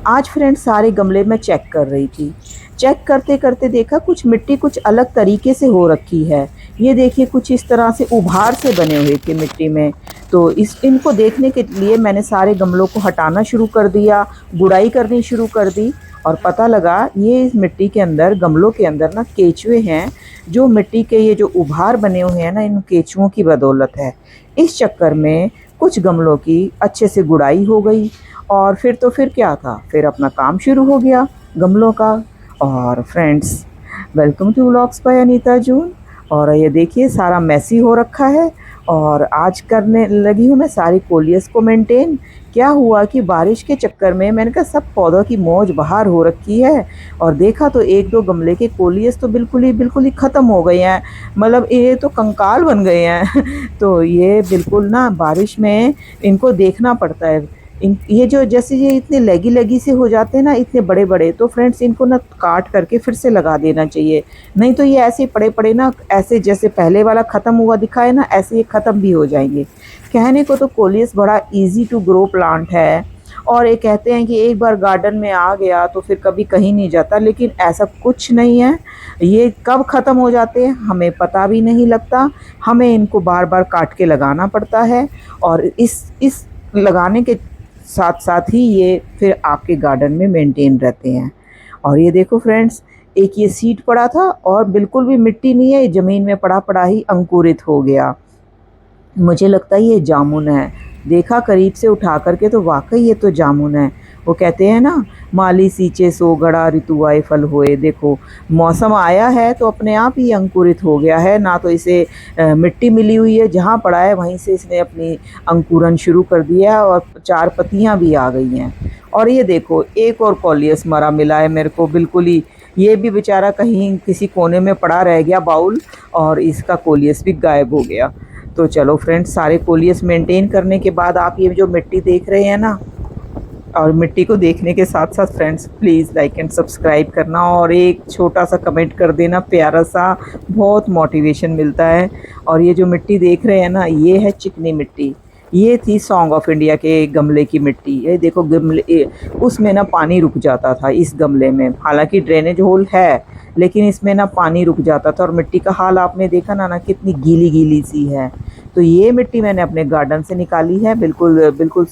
आज फ्रेंड सारे गमले में चेक कर रही थी। चेक करते करते देखा कुछ मिट्टी कुछ अलग तरीके से हो रखी है। ये देखिए कुछ इस तरह से उभार से बने हुए थे मिट्टी में। तो इस इनको देखने के लिए मैंने सारे गमलों को हटाना शुरू कर दिया, गुड़ाई करनी शुरू कर दी। और पता लगा ये इस मिट्टी के अंदर, गमलों के अंदर ना केचुए हैं। जो मिट्टी के ये जो उभार बने हुए हैं ना, इन केचुओं की बदौलत है। इस चक्कर में कुछ गमलों की अच्छे से गुड़ाई हो गई। और फिर तो फिर क्या था, फिर अपना काम शुरू हो गया गमलों का। और friends, welcome to vlogs by Anita June. और ये देखिए सारा मैसी हो रखा है। और आज करने लगी हूँ मैं सारी कोलियस को मेंटेन। क्या हुआ कि बारिश के चक्कर में मैंने कहा सब पौधों की मौज बहार हो रखी है। और देखा तो एक दो गमले के कोलियस तो बिल्कुल ही ख़त्म हो गए हैं। मतलब ये तो कंकाल बन गए हैं। तो ये बिल्कुल ना बारिश में इनको देखना पड़ता है। ये जो जैसे ये इतने लगी लगी से हो जाते हैं ना, इतने बड़े बड़े, तो फ्रेंड्स इनको ना काट करके फिर से लगा देना चाहिए। नहीं तो ये ऐसे पड़े पड़े ना, ऐसे जैसे पहले वाला ख़त्म हुआ दिखा है ना, ऐसे ये ख़त्म भी हो जाएंगे। कहने को तो कोलियस बड़ा इजी टू ग्रो प्लांट है। और ये कहते हैं कि एक बार गार्डन में आ गया तो फिर कभी कहीं नहीं जाता, लेकिन ऐसा कुछ नहीं है। ये कब ख़त्म हो जाते हैं हमें पता भी नहीं लगता। हमें इनको बार बार काट के लगाना पड़ता है। और इस लगाने के साथ साथ ही ये फिर आपके गार्डन में मेंटेन रहते हैं। और ये देखो फ्रेंड्स, एक ये सीड पड़ा था और बिल्कुल भी मिट्टी नहीं है, ज़मीन में पड़ा पड़ा ही अंकुरित हो गया। मुझे लगता है ये जामुन है। देखा करीब से उठा करके तो वाकई ये तो जामुन है। वो कहते हैं ना, माली सींचे सो गड़ा ऋतु आए फल होए। देखो मौसम आया है तो अपने आप ही अंकुरित हो गया है। ना तो इसे मिट्टी मिली हुई है, जहाँ पड़ा है वहीं से इसने अपनी अंकुरन शुरू कर दिया और चार पत्तियाँ भी आ गई हैं। और ये देखो एक और कॉलियस मरा मिला है मेरे को, बिल्कुल ही। ये भी बेचारा कहीं किसी कोने में पड़ा रह गया बाउल, और इसका कोलियस भी गायब हो गया। तो चलो फ्रेंड्स, सारे कोलियस मेंटेन करने के बाद आप ये जो मिट्टी देख रहे हैं ना, और मिट्टी को देखने के साथ साथ friends please like and subscribe करना और एक छोटा सा कमेंट कर देना प्यारा सा, बहुत मोटिवेशन मिलता है। और ये जो मिट्टी देख रहे हैं ना, ये है चिकनी मिट्टी। ये थी सॉन्ग ऑफ इंडिया के गमले की मिट्टी। ये देखो गमले, उसमें ना पानी रुक जाता था इस गमले में। हालांकि ड्रेनेज होल है, लेकिन इसमें ना पानी रुक जाता था। और मिट्टी का हाल आपने देखा ना कितनी गीली गीली सी है। तो ये मिट्टी मैंने अपने गार्डन से निकाली है, बिल्कुल बिल्कुल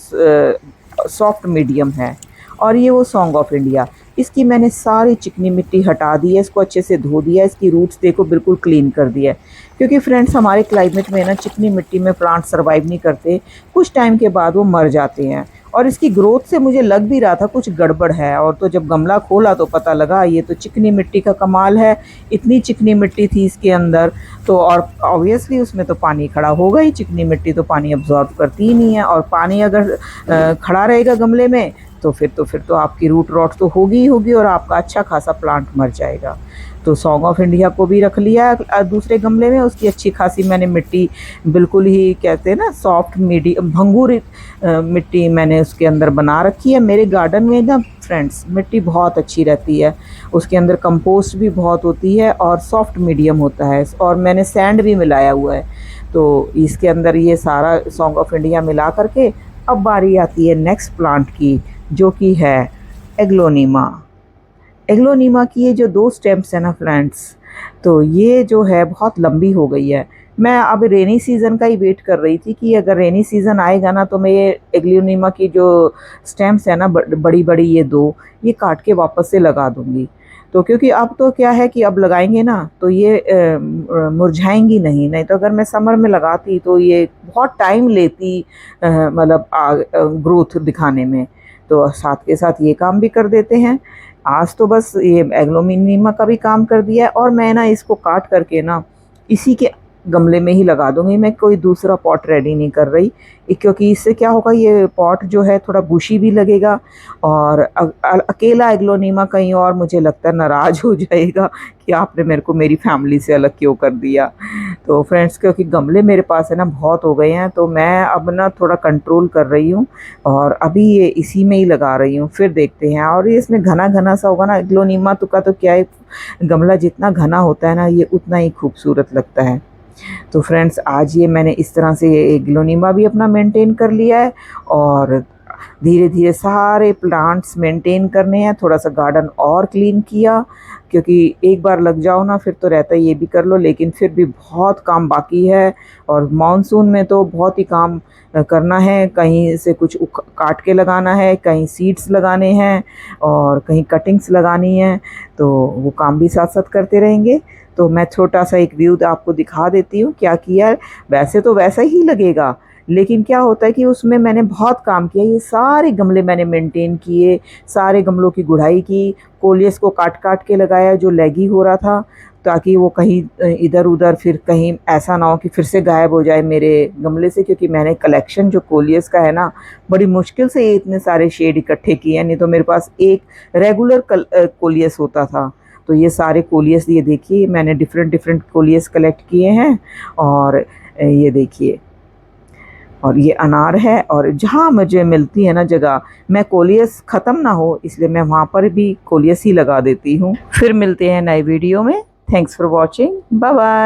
सॉफ्ट मीडियम है। और ये वो सॉन्ग ऑफ इंडिया, इसकी मैंने सारी चिकनी मिट्टी हटा दी है, इसको अच्छे से धो दिया, इसकी रूट्स देखो बिल्कुल क्लीन कर दिया है। क्योंकि फ्रेंड्स हमारे क्लाइमेट में ना चिकनी मिट्टी में प्लांट सर्वाइव नहीं करते, कुछ टाइम के बाद वो मर जाते हैं। और इसकी ग्रोथ से मुझे लग भी रहा था कुछ गड़बड़ है। और तो जब गमला खोला तो पता लगा ये तो चिकनी मिट्टी का कमाल है। इतनी चिकनी मिट्टी थी इसके अंदर। तो और ऑब्वियसली उसमें तो पानी खड़ा होगा ही, चिकनी मिट्टी तो पानी अब्जॉर्ब करती ही नहीं है। और पानी अगर खड़ा रहेगा गमले में तो फिर तो आपकी रूट रॉट तो होगी ही होगी, और आपका अच्छा खासा प्लांट मर जाएगा। तो सॉन्ग ऑफ इंडिया को भी रख लिया दूसरे गमले में। उसकी अच्छी खासी मैंने मिट्टी, बिल्कुल ही कहते हैं ना सॉफ्ट मीडियम भंगूरित मिट्टी मैंने उसके अंदर बना रखी है। मेरे गार्डन में ना फ्रेंड्स मिट्टी बहुत अच्छी रहती है, उसके अंदर कंपोस्ट भी बहुत होती है और सॉफ्ट मीडियम होता है। और मैंने सैंड भी मिलाया हुआ है। तो इसके अंदर ये सारा सॉन्ग ऑफ इंडिया मिला करके अब बारी आती है नेक्स्ट प्लांट की, जो कि है एग्लोनीमा। एग्लोनीमा की ये जो दो स्टेम्स हैं ना फ्रेंड्स, तो ये जो है बहुत लंबी हो गई है। मैं अब रेनी सीज़न का ही वेट कर रही थी कि अगर रेनी सीज़न आएगा ना तो मैं ये एग्लोनीमा की जो स्टेम्स है ना बड़ी बड़ी ये दो, ये काट के वापस से लगा दूंगी। तो क्योंकि अब तो क्या है कि अब लगाएंगे ना तो ये मुरझाएंगी नहीं। नहीं तो अगर मैं समर में लगाती तो ये बहुत टाइम लेती, मतलब ग्रोथ दिखाने में। तो साथ के साथ ये काम भी कर देते हैं। आज तो बस ये एग्लोनीमा का भी काम कर दिया है। और मैं ना इसको काट करके ना इसी के गमले में ही लगा दूंगी। मैं कोई दूसरा पॉट रेडी नहीं कर रही, क्योंकि इससे क्या होगा, ये पॉट जो है थोड़ा बुशी भी लगेगा। और अकेला एग्लोनीमा कहीं और मुझे लगता है नाराज़ हो जाएगा कि आपने मेरे को मेरी फैमिली से अलग क्यों कर दिया। तो फ्रेंड्स, क्योंकि गमले मेरे पास है ना बहुत हो गए हैं, तो मैं अब ना थोड़ा कंट्रोल कर रही हूँ और अभी ये इसी में ही लगा रही हूँ। फिर देखते हैं। और ये इसमें घना घना सा होगा ना एग्लोनीमा तो का, तो क्या है, गमला जितना घना होता है ना ये उतना ही खूबसूरत लगता है। तो फ्रेंड्स, आज ये मैंने इस तरह से एग्लोनीमा भी अपना मेंटेन कर लिया है। और धीरे धीरे सारे प्लांट्स मेंटेन करने हैं। थोड़ा सा गार्डन और क्लीन किया, क्योंकि एक बार लग जाओ ना फिर तो रहता है ये भी कर लो, लेकिन फिर भी बहुत काम बाकी है। और मानसून में तो बहुत ही काम करना है, कहीं से कुछ काट के लगाना है, कहीं सीड्स लगाने हैं और कहीं कटिंग्स लगानी है, तो वो काम भी साथ साथ करते रहेंगे। तो मैं छोटा सा एक व्यू आपको दिखा देती हूँ क्या किया है। वैसे तो वैसा ही लगेगा, लेकिन क्या होता है कि उसमें मैंने बहुत काम किया। ये सारे गमले मैंने मेंटेन किए, सारे गमलों की गुड़ाई की, कोलियस को काट काट के लगाया जो लैगी हो रहा था, ताकि वो कहीं इधर उधर फिर कहीं ऐसा ना हो कि फिर से गायब हो जाए मेरे गमले से, क्योंकि मैंने कलेक्शन जो कोलियस का है ना, बड़ी मुश्किल से ये इतने सारे शेड इकट्ठे किए हैं, नहीं तो मेरे पास एक रेगुलर कोलियस होता था। तो ये सारे कोलियस, ये देखिए मैंने डिफरेंट डिफरेंट कोलियस कलेक्ट किए हैं। और ये देखिए, और ये अनार है। और जहाँ मुझे मिलती है ना जगह, मैं कोलियस ख़त्म ना हो इसलिए मैं वहाँ पर भी कोलियस ही लगा देती हूँ। फिर मिलते हैं नए वीडियो में। Thanks for watching, bye bye.